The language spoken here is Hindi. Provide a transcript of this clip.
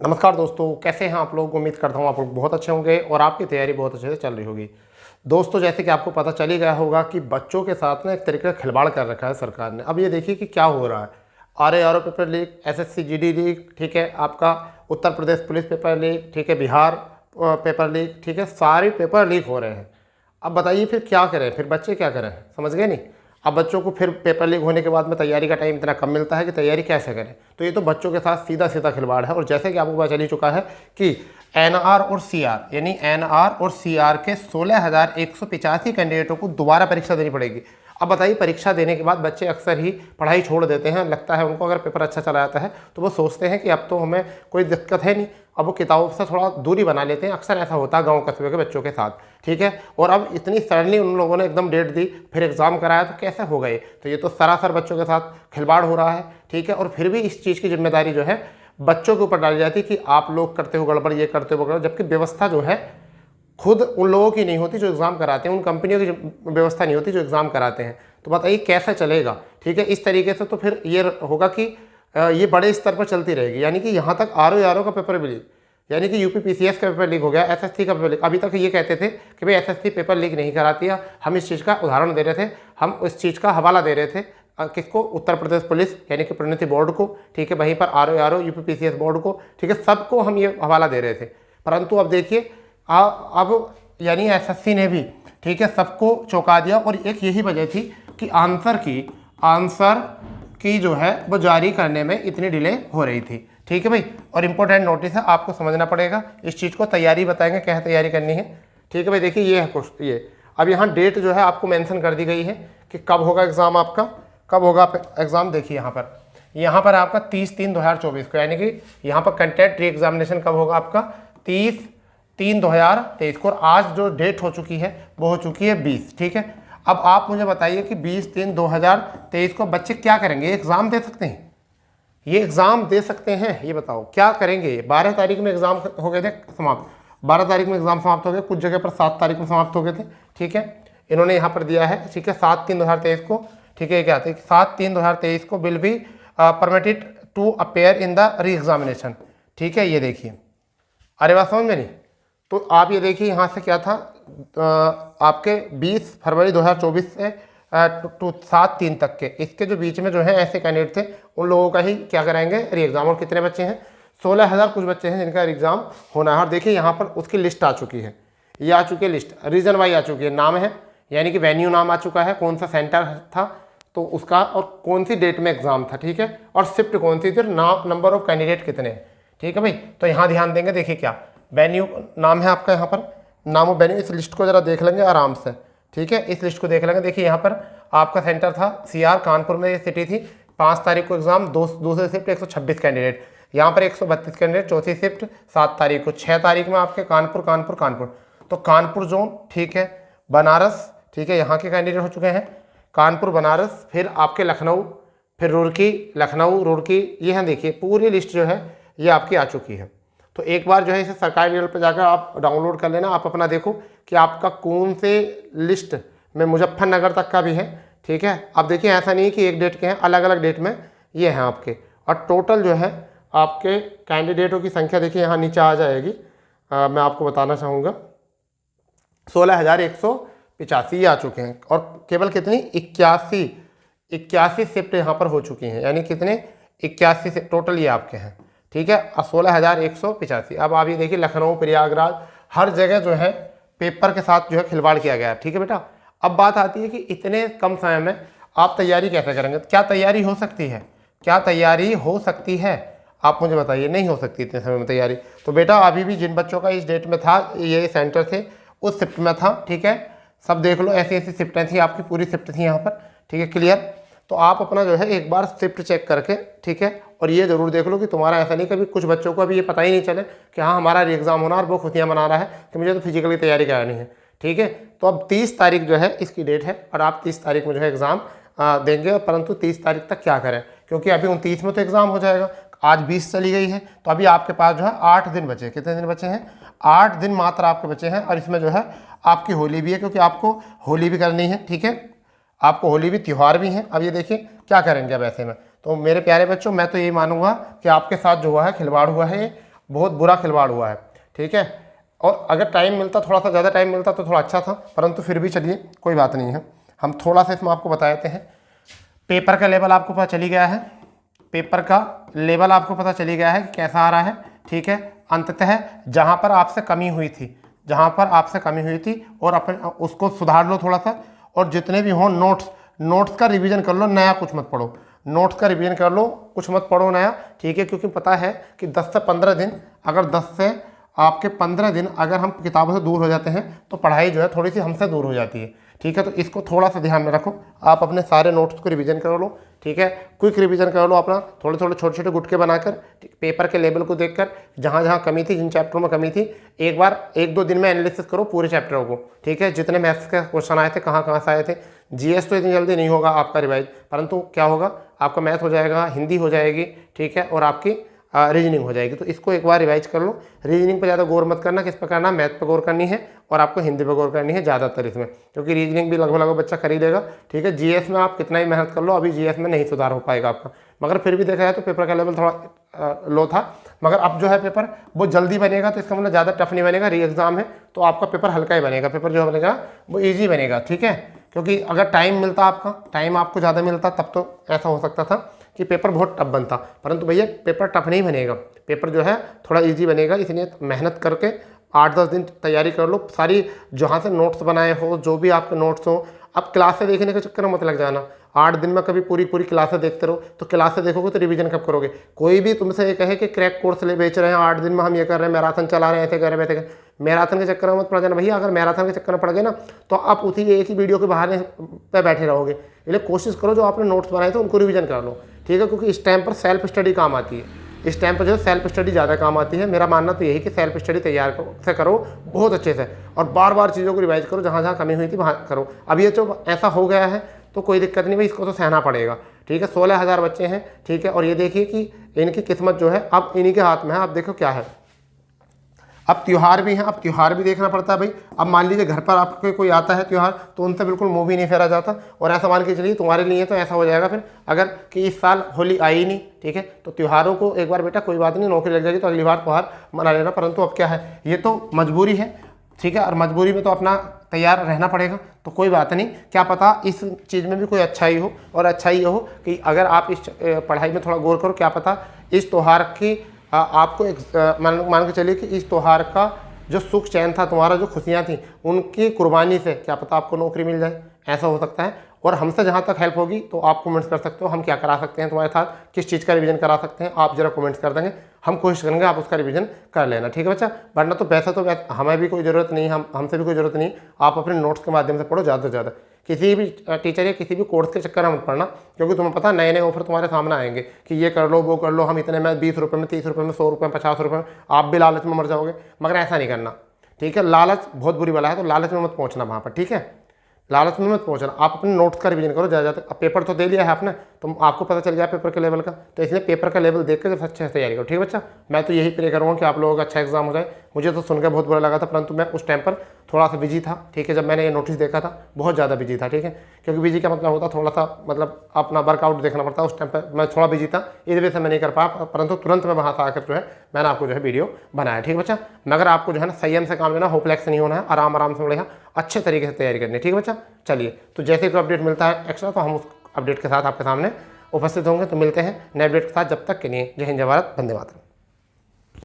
नमस्कार दोस्तों, कैसे हैं आप लोग। उम्मीद करता हूं आप लोग बहुत अच्छे होंगे और आपकी तैयारी बहुत अच्छे से चल रही होगी। दोस्तों, जैसे कि आपको पता चल ही गया होगा कि बच्चों के साथ ना एक तरीके का खिलवाड़ कर रखा है सरकार ने। अब ये देखिए कि क्या हो रहा है। R paper leak, SSC GD leak, ठीक है, आपका Uttar Pradesh police paper leak, ठीक है, बिहार पेपर लीक, ठीक है, सारे पेपर लीक हो रहे हैं। अब बताइए फिर क्या करें, फिर बच्चे क्या करें, समझ गए नहीं। अब बच्चों को फिर पेपर लीक होने के बाद में तैयारी का टाइम इतना कम मिलता है कि तैयारी कैसे करें। तो ये तो बच्चों के साथ सीधा सीधा खिलवाड़ है। और जैसे कि आपको पता चल ही चुका है कि एनआर और सीआर, यानी एनआर और सीआर के 16,185 कैंडिडेटों को दोबारा परीक्षा देनी पड़ेगी। अब बताइए, परीक्षा देने के बाद बच्चे अक्सर ही पढ़ाई छोड़ देते हैं। लगता है उनको अगर पेपर अच्छा चला जाता है तो वो सोचते हैं कि अब तो हमें कोई दिक्कत है नहीं, अब वो किताबों से थोड़ा दूरी बना लेते हैं। अक्सर ऐसा होता है गांव कस्बे के बच्चों के साथ, ठीक है। और अब इतनी सडनली उन लोगों ने एकदम डेट दी, फिर एग्जाम कराया, तो कैसे हो गए। तो ये तो सरासर बच्चों के साथ खिलवाड़ हो रहा है, ठीक है। और फिर भी इस चीज़ की जिम्मेदारी जो है बच्चों के ऊपर डाली जाती है कि आप लोग करते हो गड़बड़, ये करते हो गड़बड़, जबकि व्यवस्था जो है खुद उन लोगों की नहीं होती जो एग्ज़ाम कराते हैं, उन कंपनियों की व्यवस्था नहीं होती जो एग्ज़ाम कराते हैं। तो बताइए कैसे चलेगा, ठीक है। इस तरीके से तो फिर ये होगा कि ये बड़े स्तर पर चलती रहेगी। यानी कि यहाँ तक आर का पेपर भी लीक, यानी कि यूपी पीसीएस का पेपर लीक हो गया, एसएससी का पेपर लीक। अभी तक ये कहते थे कि भाई एसएससी पेपर लीक नहीं कराती है। हम इस चीज़ का उदाहरण दे रहे थे, हम इस चीज़ का हवाला दे रहे थे किसको, उत्तर प्रदेश पुलिस यानी कि प्रोन्नति बोर्ड को, ठीक है, वहीं पर आर यूपी पीसीएस बोर्ड को, ठीक है, सबको हम ये हवाला दे रहे थे। परंतु अब देखिए अब यानी एसएससी ने भी, ठीक है, सबको चौंका दिया। और एक यही वजह थी कि आंसर की जो है वो जारी करने में इतनी डिले हो रही थी, ठीक है भाई। और इंपॉर्टेंट नोटिस है, आपको समझना पड़ेगा इस चीज़ को। तैयारी बताएंगे क्या तैयारी करनी है, ठीक है भाई। देखिए ये है कुछ ये, अब यहाँ डेट जो है आपको मेंशन कर दी गई है कि कब होगा एग्ज़ाम आपका, कब होगा एग्ज़ाम। देखिए यहाँ पर आपका 30/3/2024 को, यानी कि यहाँ पर कंटेंट री एग्जामिनेशन कब होगा आपका 30/3/2023 को। और आज जो डेट हो चुकी है वो हो चुकी है 20, ठीक है। अब आप मुझे बताइए कि 20/3/2023 को बच्चे क्या करेंगे। एग्ज़ाम दे सकते हैं, ये एग्ज़ाम दे सकते हैं, ये बताओ क्या करेंगे। 12 तारीख में एग्ज़ाम हो गए थे समाप्त, 12 तारीख में एग्ज़ाम समाप्त हो गए, कुछ जगह पर 7 तारीख में समाप्त हो गए थे, ठीक है। इन्होंने यहाँ पर दिया है, ठीक है, 7/3/2023 को, ठीक है। क्या आते हैं 7/3/2023 को will be permitted to appear in the re examination, ठीक है। ये देखिए, अरे बात समझ में नहीं। तो आप ये देखिए यहाँ से क्या था, आपके 20 फरवरी 2024 से टू 7/3 तक के, इसके जो बीच में जो है ऐसे कैंडिडेट थे, उन लोगों का ही क्या कराएंगे री एग्ज़ाम। और कितने बच्चे हैं, 16,000 कुछ बच्चे हैं जिनका एग्ज़ाम होना है। और देखिए यहाँ पर उसकी लिस्ट आ चुकी है, ये आ चुकी है लिस्ट, रीजन वाइज आ चुकी है, नाम है, यानी कि वेन्यू नाम आ चुका है, कौन सा सेंटर था तो उसका, और कौन सी डेट में एग्ज़ाम था, ठीक है, और शिफ्ट कौन सी थी, और नंबर ऑफ कैंडिडेट कितने हैं, ठीक है भाई। तो यहाँ ध्यान देंगे। देखिए क्या वेन्यू नाम है आपका, यहाँ पर नाम ऑफ वेन्यू, इस लिस्ट को जरा देख लेंगे आराम से, ठीक है, इस लिस्ट को देख लेंगे। देखिए यहाँ पर आपका सेंटर था सीआर, कानपुर में ये सिटी थी। 5 तारीख को एग्जाम, दूसरे शिफ्ट 126 कैंडिडेट, यहाँ पर 132 कैंडिडेट, चौथी शिफ्ट 7 तारीख को। 6 तारीख में आपके कानपुर तो कानपुर जोन, ठीक है, बनारस, ठीक है, यहाँ के कैंडिडेट हो चुके हैं, कानपुर बनारस, फिर आपके लखनऊ, फिर रुड़की, ये हैं। देखिए पूरी लिस्ट जो है ये आपकी आ चुकी है। तो एक बार जो है इसे सरकारी लेवल पर जाकर आप डाउनलोड कर लेना, आप अपना देखो कि आपका कौन से लिस्ट में मुजफ्फरनगर तक का भी है, ठीक है। अब देखिए ऐसा नहीं कि एक डेट के हैं, अलग अलग डेट में ये हैं आपके। और टोटल जो है आपके कैंडिडेटों की संख्या देखिए यहाँ नीचे आ जाएगी, मैं आपको बताना चाहूँगा 16,185 आ चुके हैं। और केवल कितनी 81 शिफ्ट यहाँ पर हो चुकी हैं, यानी कितने 81 से टोटल ये आपके हैं, ठीक है, 16,185। अब आप ये देखिए लखनऊ, प्रयागराज, हर जगह जो है पेपर के साथ जो है खिलवाड़ किया गया है, ठीक है बेटा। अब बात आती है कि इतने कम समय में आप तैयारी कैसे करेंगे। क्या तैयारी हो सकती है, आप मुझे बताइए। नहीं हो सकती इतने समय में तैयारी। तो बेटा अभी भी जिन बच्चों का इस डेट में था, ये सेंटर थे, उस शिफ्ट में था, ठीक है, सब देख लो, ऐसी शिफ्टें थी आपकी, पूरी शिफ्ट थी यहाँ पर, ठीक है, क्लियर। तो आप अपना जो है एक बार शिफ्ट चेक करके, ठीक है, और ये जरूर देख लो कि तुम्हारा ऐसा नहीं, कभी कुछ बच्चों को अभी ये पता ही नहीं चले कि हाँ हमारा री एग्ज़ाम होना, और वो खुशियाँ मना रहा है कि मुझे तो फिजिकली तैयारी करानी है, ठीक है। तो अब 30 तारीख जो है इसकी डेट है, और आप 30 तारीख में जो है एग्ज़ाम देंगे। परंतु 30 तारीख तक क्या करें, क्योंकि अभी 29 में तो एग्ज़ाम हो जाएगा, आज 20 चली गई है, तो अभी आपके पास जो है 8 दिन बचे। कितने दिन बचे हैं, 8 दिन मात्र आपके बचे हैं। और इसमें जो है आपकी होली भी है, क्योंकि आपको होली भी करनी है, ठीक है, आपको होली भी, त्यौहार भी हैं। अब ये देखिए क्या करेंगे अब ऐसे में। तो मेरे प्यारे बच्चों, मैं तो यही मानूंगा कि आपके साथ जो हुआ है खिलवाड़ हुआ है, बहुत बुरा खिलवाड़ हुआ है, ठीक है। और अगर टाइम मिलता, थोड़ा सा ज़्यादा टाइम मिलता तो थोड़ा अच्छा था, परंतु फिर भी चलिए कोई बात नहीं है। हम थोड़ा सा इसमें आपको बता देते हैं। पेपर का लेवल आपको पता चली गया है, पेपर का लेवल आपको पता चली गया है कि कैसा आ रहा है, ठीक है। अंततः जहाँ पर आपसे कमी हुई थी, जहाँ पर आपसे कमी हुई थी और अपने उसको सुधार लो थोड़ा सा। और जितने भी हों नोट्स का रिवीजन कर लो, नया कुछ मत पढ़ो, नोट्स का रिवीजन कर लो, कुछ मत पढ़ो नया, ठीक है। क्योंकि पता है कि 10 से 15 दिन, अगर 10 से आपके 15 दिन अगर हम किताबों से दूर हो जाते हैं तो पढ़ाई जो है थोड़ी सी हमसे दूर हो जाती है, ठीक है। तो इसको थोड़ा सा ध्यान में रखो, आप अपने सारे नोट्स को रिवीजन कर लो, ठीक है। क्विक रिवीजन कर लो अपना, थोड़े थोड़े छोटे छोटे गुटके बनाकर, पेपर के लेवल को देखकर, जहाँ जहाँ कमी थी, जिन चैप्टरों में कमी थी, एक बार 1-2 दिन में एनालिसिस करो पूरे चैप्टरों को, ठीक है। जितने मैथ्स के क्वेश्चन आए थे, कहाँ कहाँ से आए थे। जीएस तो इतनी जल्दी नहीं होगा आपका रिवाइज, परंतु क्या होगा, आपका मैथ हो जाएगा, हिंदी हो जाएगी, ठीक है, और आपकी रीजनिंग हो जाएगी। तो इसको एक बार रिवाइज कर लो। रीजनिंग पर ज़्यादा गौर मत करना, किस पर करना, मैथ पर गौर करनी है और आपको हिंदी पर गौर करनी है ज़्यादातर इसमें, क्योंकि रीजनिंग भी लगभग बच्चा कर ही लेगा, ठीक है। जीएस में आप कितना ही मेहनत कर लो, अभी जीएस में नहीं सुधार हो पाएगा आपका, मगर फिर भी देखा जाए तो पेपर का लेवल थोड़ा लो था। मगर अब जो है पेपर वो जल्दी बनेगा, तो इसका मतलब ज़्यादा टफ नहीं बनेगा, री एग्ज़ाम है तो आपका पेपर हल्का ही बनेगा, पेपर जो बनेगा वो ईजी बनेगा, ठीक है। क्योंकि अगर टाइम मिलता, आपका टाइम आपको ज़्यादा मिलता, तब तो ऐसा हो सकता था कि पेपर बहुत टफ बनता, परंतु भैया पेपर टफ नहीं बनेगा, पेपर जो है थोड़ा इजी बनेगा। इसलिए मेहनत करके 8-10 दिन तैयारी कर लो, सारी जहाँ से नोट्स बनाए हो, जो भी आपके नोट्स हो, अब क्लासें देखने के चक्कर में मत लग जाना। 8 दिन में कभी पूरी क्लासें देखते रहो, तो क्लासें देखोगे तो रिवीजन कब करोगे। कोई भी तुमसे ये कहे कि क्रैक कोर्स ले बेच रहे हैं, 8 दिन में हम ये कर रहे हैं, मैराथन चला रहे हैं, ऐसे कर रहे हैं, वैसे कर, मैराथन के चक्कर में मत पड़ जाना भैया। अगर मैराथन के चक्कर में पड़ गए ना, तो आप उसी एक ही वीडियो के बहाने पे बैठे रहोगे। इसलिए कोशिश करो, जो आपने नोट्स बनाए थे उनको रिवीजन कर लो, ठीक है। क्योंकि इस टाइम पर सेल्फ स्टडी काम आती है, इस टाइम पर जो है सेल्फ स्टडी ज़्यादा काम आती है। मेरा मानना तो यही कि सेल्फ स्टडी तैयार से करो बहुत अच्छे से, और बार बार चीज़ों को रिवाइज करो, जहाँ जहाँ कमी हुई थी वहाँ करो। अब ये जो ऐसा हो गया है तो कोई दिक्कत नहीं भाई, इसको तो सहना पड़ेगा, ठीक है। 16,000 बच्चे हैं, ठीक है। और ये देखिए कि इनकी किस्मत जो है अब इन्हीं के हाथ में है। अब देखो क्या है, अब त्यौहार भी हैं, अब त्यौहार भी देखना पड़ता है भाई। अब मान लीजिए घर पर आपके कोई आता है त्यौहार, तो उनसे बिल्कुल मुंह भी नहीं फेरा जाता। और ऐसा मान के चलिए तुम्हारे लिए तो ऐसा हो जाएगा फिर, अगर कि इस साल होली आई ही नहीं, ठीक है, तो त्योहारों को एक बार बेटा कोई बात नहीं, नौकरी लग जाएगी तो अगली बार त्यौहार मना लेना। परंतु अब क्या है, ये तो मजबूरी है, ठीक है, और मजबूरी में तो अपना तैयार रहना पड़ेगा। तो कोई बात नहीं, क्या पता इस चीज़ में भी कोई अच्छाई हो, और अच्छाई ये हो कि अगर आप इस पढ़ाई में थोड़ा गौर करो, क्या पता इस त्यौहार की आपको एक मान के चलिए कि इस त्यौहार का जो सुख चैन था तुम्हारा, जो खुशियाँ थी, उनकी कुर्बानी से क्या पता आपको नौकरी मिल जाए, ऐसा हो सकता है। और हमसे जहाँ तक हेल्प होगी तो आप कमेंट्स कर सकते हो, हम क्या करा सकते हैं तुम्हारे साथ, किस चीज़ का रिवीजन करा सकते हैं, आप जरा कमेंट्स कर देंगे, हम कोशिश करेंगे आप उसका रिवीजन कर लेना, ठीक है बच्चा। वरना तो वैसे तो हमें भी कोई ज़रूरत नहीं, हमसे भी कोई ज़रूरत नहीं, आप अपने नोट्स के माध्यम से पढ़ो ज़्यादा से ज़्यादा। किसी भी टीचर या किसी भी कोर्स के चक्कर में मत पढ़ना, क्योंकि तुम्हें पता नए नए ऑफर तुम्हारे सामने आएंगे कि ये कर लो, वो कर लो, हम इतने में 20 रुपये में, 30 रुपये में, 100 रुपये में, 50 रुपये में, आप भी लालच में मर जाओगे। मगर ऐसा नहीं करना, ठीक है। लालच बहुत बुरी वाला है, तो लालच में मत पहुंचना वहाँ पर, ठीक है। लालच में मत पहुंचना, आप अपने नोट्स का रिवीजन करो ज़्यादा। अब पेपर तो दे लिया है आपने, तो आपको पता चल गया पेपर के लेवल का, तो इसलिए पेपर का लेवल देख कर अच्छे से तैयारी करो, ठीक है बच्चा। मैं तो यही प्रे करूँगा कि आप लोगों का अच्छा एग्जाम हो जाए। मुझे तो सुनकर बहुत बुरा लगा था, परंतु मैं उस टाइम पर थोड़ा सा बिजी था, ठीक है। जब मैंने ये नोटिस देखा था बहुत ज़्यादा बिजी था, ठीक है। क्योंकि बिजी का मतलब होता थोड़ा सा, मतलब अपना वर्कआउट देखना पड़ता है। उस टाइम पर मैं थोड़ा बिजी था, इस वजह से मैं नहीं कर पाया, परंतु तुरंत मैं वहाँ से आकर जो है मैंने आपको जो है वीडियो बनाया, ठीक है बच्चा। मगर आपको जो है ना संयम से काम लेना, होपलेस नहीं होना है, आराम आराम से बढ़िया अच्छे तरीके से तैयारी करनी है, ठीक है बच्चा। चलिए, तो जैसे कोई अपडेट मिलता है एक्स्ट्रा, तो हम उस अपडेट के साथ आपके सामने उपस्थित होंगे। तो मिलते हैं नए अपडेट के साथ, जब तक के लिए जय हिंद, जय भारत, वंदे मातरम।